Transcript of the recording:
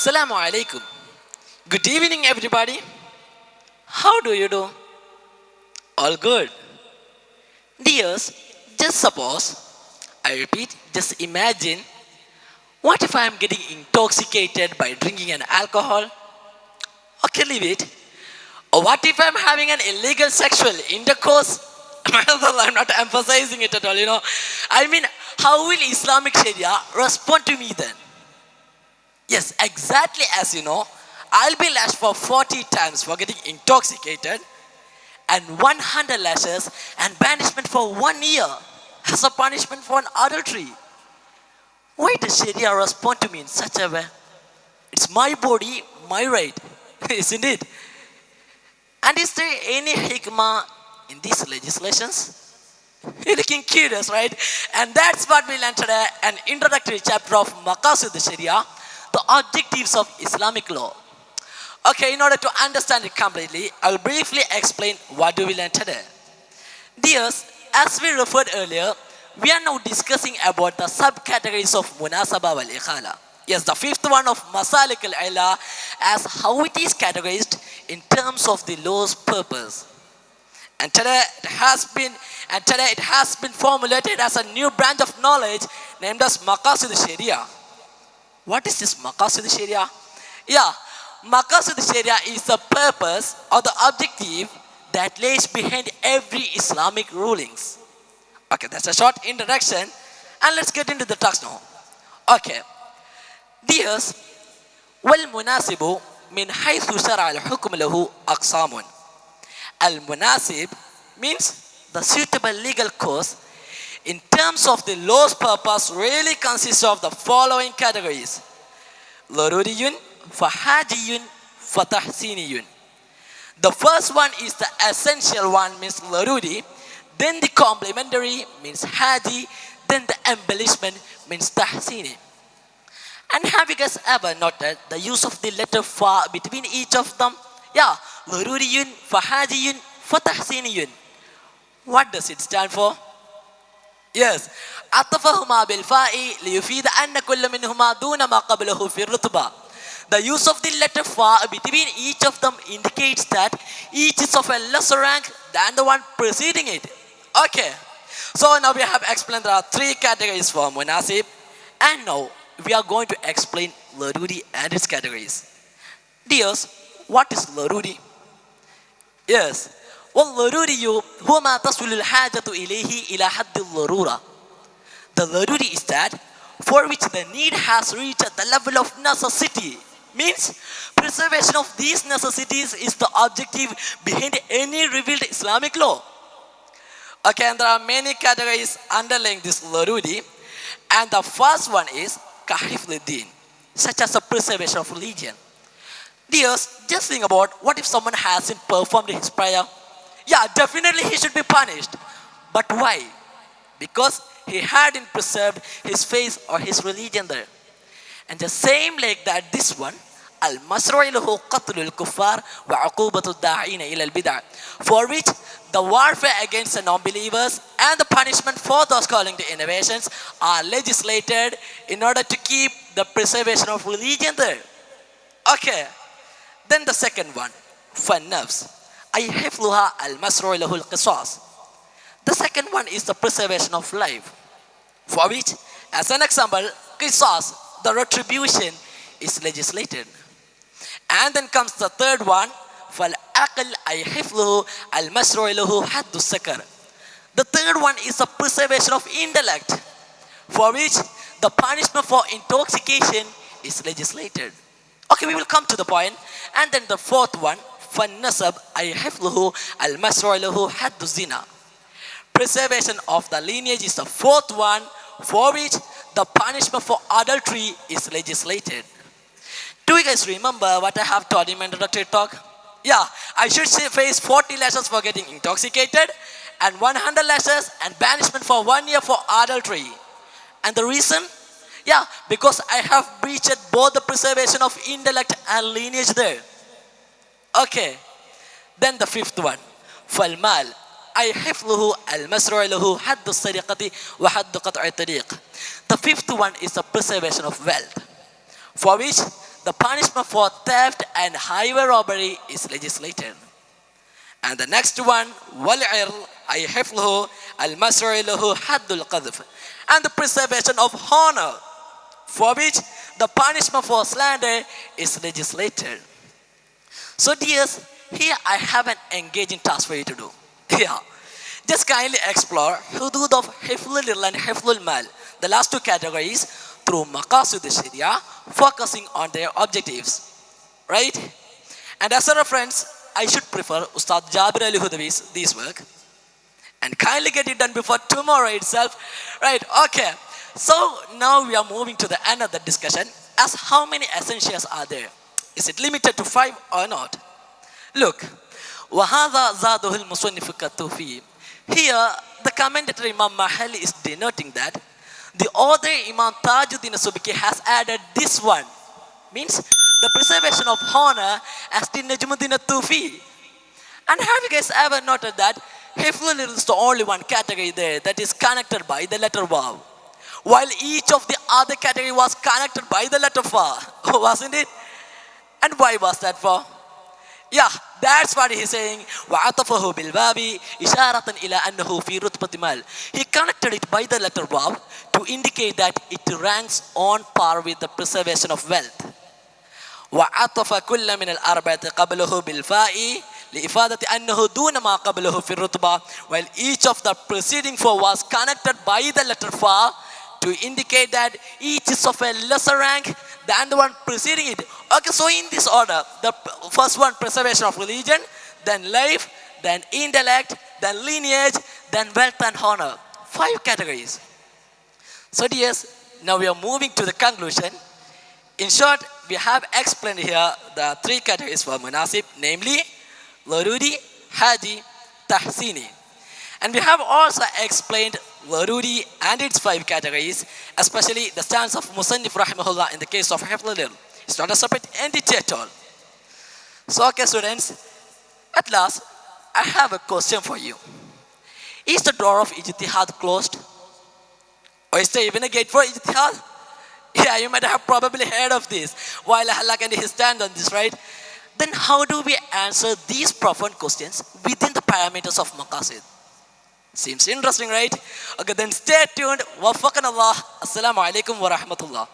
Assalamu alaikum. Good evening, everybody. How do you do? All good. Dears, just suppose, I repeat, just imagine, what if I am getting intoxicated by drinking an alcohol? Okay, leave it. Or what if I'm having an illegal sexual intercourse? I'm not emphasizing it at all, I mean, how will Islamic Sharia respond to me then? Yes, exactly as you know, I'll be lashed for 40 times for getting intoxicated and 100 lashes and banishment for 1 year as a punishment for an adultery. Why does Sharia respond to me in such a way? It's my body, my right, isn't it? And is there any hikmah in these legislations? You're looking curious, right? And that's what we learned today, an introductory chapter of Maqasid Sharia, the objectives of Islamic law. Okay, in order to understand it completely, I'll briefly explain what do we learn today. Dears, as we referred earlier, we are now discussing about the subcategories of Munasaba wal Ikhala. Yes, the fifth one of Masalik al-Ila, as how it is categorized in terms of the law's purpose. And today it has been formulated as a new branch of knowledge named as Maqasid Sharia. What is this Maqasid Sharia? Yeah, Maqasid Sharia is the purpose or the objective that lays behind every Islamic rulings. Okay, that's a short introduction, and let's get into the talks now. Okay, dears, والمناسب من حيث شرع الحكم له أقسام. Al-Munasib means the suitable legal course in terms of the law's purpose really consists of the following categories. Laruriyun, Fahajiyun, Fatahsiniyun. The first one is the essential one, means Laruri, then the complementary means Haji, then the embellishment means Tahsini. And have you guys ever noted the use of the letter Fa between each of them? Yeah, Laruriyun, Fahajiyun, Fatahsiniyun. What does it stand for? Yes, أطفهما بالفاء ليفيد أن كل منهما دون ما قبله في الرتبة. The use of the letter Fa between each of them indicates that each is of a lesser rank than the one preceding it. Okay, so now we have explained there are three categories for Munasib, and now we are going to explain Laruri and its categories. Dears, what is Laruri? Yes, والضروري هو ما تصل الحاجة إليه إلى حد الضرورة. The Laruri is that for which the need has reached at the level of necessity. Means preservation of these necessities is the objective behind any revealed Islamic law. Okay, and there are many categories underlying this Laruri, and the first one is Kahifluddin, such as the preservation of religion. Dears, just think about what if someone hasn't performed his prayer? Yeah, definitely he should be punished. But why? Because he hadn't preserved his faith or his religion there. And the same like that, this one, Al-Masru'i lahu qatlul kuffar wa uqubatu da'ina ila al-bid'ah, for which the warfare against the non-believers and the punishment for those calling to innovations are legislated in order to keep the preservation of religion there. Okay. Then the second one, فَالنَّفْسِ أي حفظها المسروع له القصاص. The second one is the preservation of life, for which, as an example, qisas, the retribution, is legislated. And then comes the third one, فَالْعَقْلِ أي حفظه المسروع له حد السكر. The third one is the preservation of intellect, for which the punishment for intoxication is legislated. Okay, we will come to the point. And then the fourth one, فَالنَّسَبْ أَيْ حِفْظُهُ الْمَشْرُعُ لَهُ حَدُّ الزِّنَا. Preservation of the lineage is the fourth one, for which the punishment for adultery is legislated. Do you guys remember what I have taught in my introductory talk? Yeah, I should face 40 lashes for getting intoxicated and 100 lashes and banishment for 1 year for adultery. And the reason? Yeah, because I have breached both the preservation of intellect and lineage there. Okay, then the fifth one, فالمال أي حفظه المسروع له حد السرقة وحد قطع الطريق. The fifth one is the preservation of wealth, for which the punishment for theft and highway robbery is legislated. And the next one, وَالْعِرْض أي حفظه المشروع له حد القذف, and the preservation of honor, for which the punishment for slander is legislated. So dears, here I have an engaging task for you to do. Yeah. Just kindly explore hudud of Hiflul Il and Hiflul Mal, the last two categories, through Maqasid Sharia, focusing on their objectives. Right? And as a reference, I should prefer Ustad Jabir Ali Hudavi's this work. And kindly get it done before tomorrow itself. Right, okay. So now we are moving to the end of the discussion. As how many essentials are there? Is it limited to 5 or not? Look, وَهَذَا زَادُهُ الْمُصَنِّفُ كَالتُّوفِي. Here, the commentator Imam Mahali is denoting that the author Imam Tajuddin Subki has added this one. Means the preservation of honor as the Najmuddin Tufi. And have you guys ever noted that Hiflul is the only one category there that is connected by the letter Waw, while each of the other category was connected by the letter Fa, wasn't it? And why was that for? Yeah, that's what he's saying. وَعَطَفَهُ بِالْبَابِ إِشَارَةً إِلَىٰ أَنَّهُ فِي رُتْبَةِ مَالٍ. He connected it by the letter Waw to indicate that it ranks on par with the preservation of wealth. وَعَطَفَ كُلَّ مِنَ الْأَرْبَعَةِ قَبْلَهُ بِالْفَاءِ لِإِفَادَةِ أَنَّهُ دُونَ مَا قَبْلَهُ فِي الرُّتْبَةِ. While each of the preceding four was connected by the letter Fa to indicate that each is of a lesser rank than the one preceding it. Okay, so in this order, the first one, preservation of religion, then life, then intellect, then lineage, then wealth and honor. 5 categories. So dears, now we are moving to the conclusion. In short, we have explained here the 3 categories for Munasib, namely Laruri, Haji, Tahsini. And we have also explained Laruri and its 5 categories, especially the stance of Musannif Rahimahullah in the case of Hiflul Ilm. It's not a separate entity at all. So okay students, at last, I have a question for you. Is the door of Ijtihad closed? Or is there even a gate for Ijtihad? Yeah, you might have probably heard of this. While Allah can His stand on this, right? Then how do we answer these profound questions within the parameters of Maqasid? Seems interesting, right? Okay, then stay tuned. Waffaqan Allah. Assalamu alaikum wa rahmatullah.